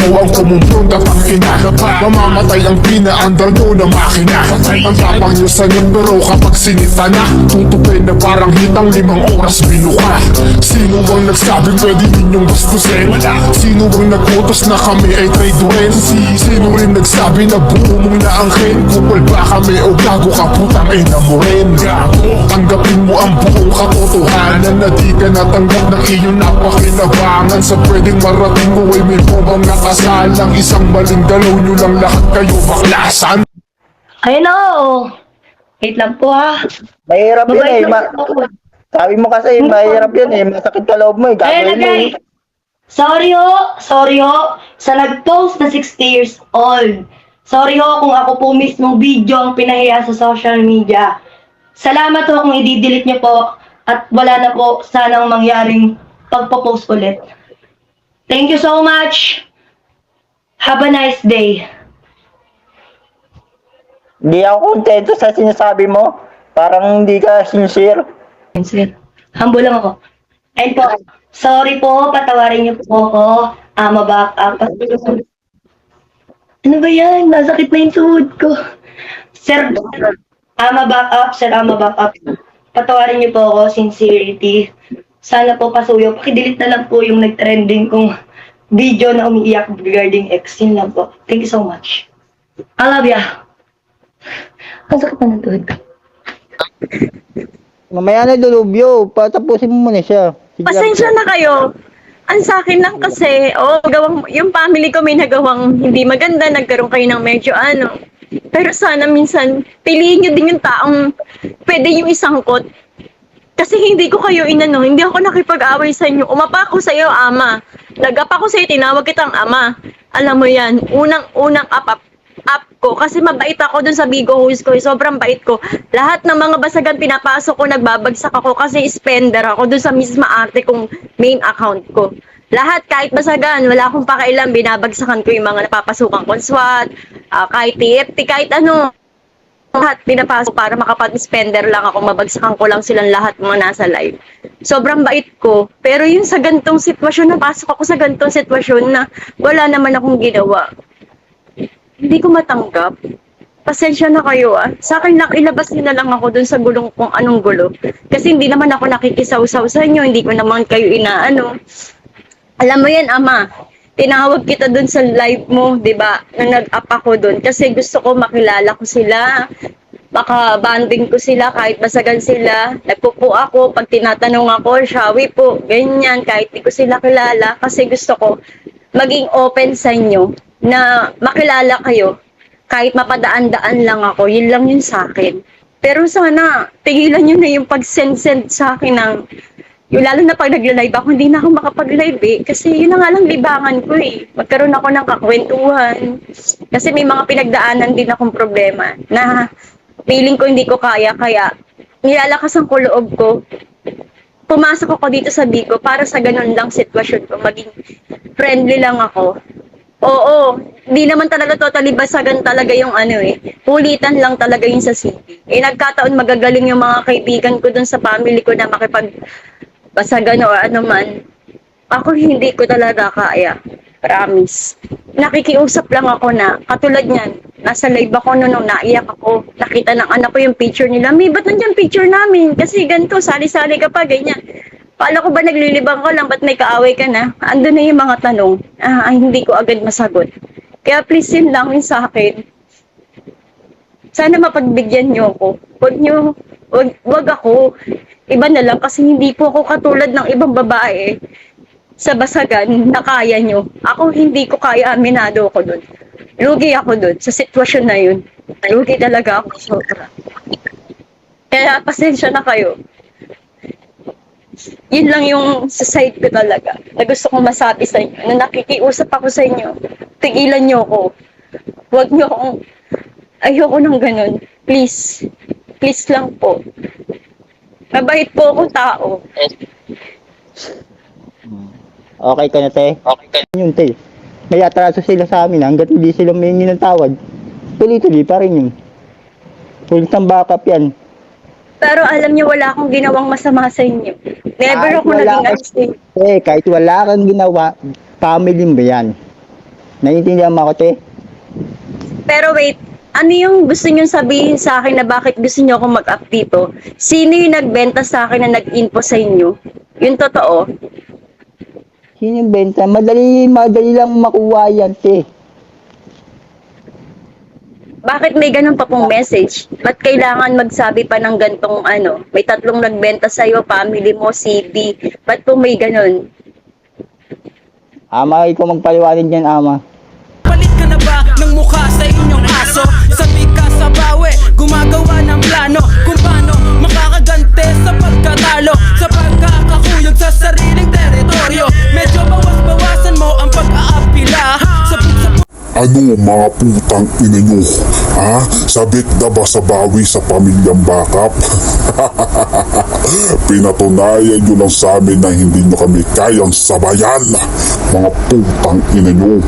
ikaw ang kumumpronta tangina. Mamamatay ang pinaandar nyo na makina. Ang tapang nyo sa pero kapag sinita na, tutupin na parang hitang 5 oras binuka. Sino bang nagsabing pwede ninyong bastusin? Sino bang nag-utos na kami ay traidorin? Sino rin nagsabi na buo mong naangkin? Kupal ba kami o gago ka putang ina mo rin? Tanggapin mo ang buong katotohanan na di ka natanggap ng iyong napakinabangan. Sa pwedeng marating mo ay may bombang nakasalang. Isang maling galaw nyo lang lahat kayo baklasan. Hello! Wait lang po ha. Mahirap yun Mabait eh. lang ako. Sabi mo kasi mahirap yun eh. Masakit ka loob mo eh. Ayun na Gagawin mo eh. guys. Sorry ho, sa nag-post na 60 years old. Sorry ho kung ako po mismo video ang pinahiya sa social media. Salamat ho kung i-delete niyo po at wala na po sanang mangyaring pagpo-post ulit. Thank you so much. Have a nice day. Hindi ako kontento sa sinasabi mo. Parang hindi ka sincere. Sige. Humble lang ako. Ayun po. Sorry po, patawarin niyo po ako. Back up. Ano ba yan? Nasakit na yung tuhod ko. Sir, back up. Sir, back up. Patawarin niyo po ako, sincerity. Sana po pasuyo. Pakidelete na lang po yung nag-trending kong video na umiiyak regarding ex. Yun lang po. Thank you so much. I love ya. Ang sakit na ng tuhod ko. Mamaya na lulubyo. Patapusin mo muna siya. Sige lang. Pasensya na kayo. Ang sa akin lang kasi, yung family ko may nagawang hindi maganda, nagkaroon kayo ng medyo ano. Pero sana minsan, piliin nyo din yung taong pwede yung isangkot. Kasi hindi ko kayo inano, hindi ako nakipag-away sa inyo. Umapa ako sa iyo, ama. Nag-up ako sa iyo, tinawag kitang ama. Alam mo yan, unang up ko. Kasi mabait ako dun sa Bigo host ko. Sobrang bait ko. Lahat ng mga basagan pinapasok ko, nagbabagsak ako kasi spender ako dun sa misma arte kong main account ko. Lahat, kahit basagan, wala akong pakailan, binabagsakan ko yung mga napapasukan kong SWAT, kahit TFT, kahit ano. Lahat pinapasok para makapag-spender lang ako, mabagsakan ko lang silang lahat mga nasa live. Sobrang bait ko. Pero yung sa gantong sitwasyon, napasok ako sa gantong sitwasyon na wala naman akong ginawa. Hindi ko matanggap. Pasensya na kayo ah. Sa akin lang, ilabas niyo na lang ako dun sa gulong kung anong gulo. Kasi hindi naman ako nakikisaw-saw sa inyo, hindi ko naman kayo inaano. Alam mo yan, ama. Tinawag kita dun sa live mo, di ba? Na nag-up ako dun. Kasi gusto ko makilala ko sila. Maka-banding ko sila kahit basagan sila. Nagpupo ako, pag tinatanong ako, shawi po, ganyan, kahit di ko sila kilala. Kasi gusto ko maging open sa inyo na makilala kayo. Kahit mapadaan-daan lang ako, yun lang yun sa akin. Pero sana, tigilan nyo na yung pag-send sa akin ng, yung lalo na pag nag-live ako, hindi na ako makapag-live eh. Kasi yun na nga lang libangan ko eh. Magkaroon ako ng kakwentuhan. Kasi may mga pinagdaanan din akong problema na feeling ko hindi ko kaya nilalakasan ko loob ko. Pumasok ako dito sa Bigo para sa ganun lang sitwasyon ko. Maging friendly lang ako. Oo, di naman talaga totally basagan talaga yung ano eh. Pulitan lang talaga yung sa city. Eh nagkataon magagaling yung mga kaibigan ko dun sa family ko na makipagbasagan o ano man. Ako hindi ko talaga kaya. Promise. Nakikiusap lang ako na katulad niyan. Nasa live ako nung naiyak ako. Nakita ng anak ko yung picture nila. May ba't nandiyan picture namin? Kasi ganito, sali-sali ka pa, ganyan. Paala ko ba naglilibang ka lang? Ba't may kaaway ka na? Ando na yung mga tanong. Hindi ko agad masagot. Kaya please yun lang yun sa akin. Sana mapagbigyan nyo ako. Wag ako. Iba na lang kasi hindi po ako katulad ng ibang babae sa basagan na kaya nyo. Ako hindi ko kaya, aminado ako dun. Lugi ako dun sa sitwasyon na yun. Lugi talaga ako sobra. Kaya pasensya na kayo. Yun lang yung sa side ko talaga na gusto kong masabi sa inyo, na nakikiusap ako sa inyo, tigilan nyo ako. Huwag nyo akong, ayoko nang ganun. Please. Please lang po. Mabait po akong tao. Okay ka na, te? Okay ka na. Yun, te. May atraso sila sa amin hanggat hindi sila mahingi ng tawad. Tuloy-tuloy pa rin yun. Tuloy ng backup yan. Pero alam niyo, wala akong ginawang masama sa inyo. Never ako naging kahit wala kang ginawa, family mo yan. Naiintindihan mo ako, te? Pero wait, ano yung gusto nyo sabihin sa akin na bakit gusto nyo akong mag-up dito? Sino yung nagbenta sa akin na nag-info sa inyo? Yung totoo? Sino yung benta? Madali lang makuha yan, te. Bakit may ganun pa pong message? Ba't kailangan magsabi pa ng gantong ano? May 3 nagbenta sa'yo, family mo, city. Ba't po may ganun? Ama, ikaw magpaliwanag yan, ama. Palit ka na ba ng mukha sa inyong aso? Sabi ka sa bawi, gumagawa ng plano kung paano makakagante sa pagkatalo, sa pagkakakuyog sa sariling teritoryo. Medyo bawas-bawasan mo ang pag-aapila sa Ano mga putang ina nyo? Ha? Sabit na ba sa bawi sa pamilyang bakap? Pinatunayan nyo lang sa amin na hindi nyo kami kayang sabayan. Mga putang ina nyo.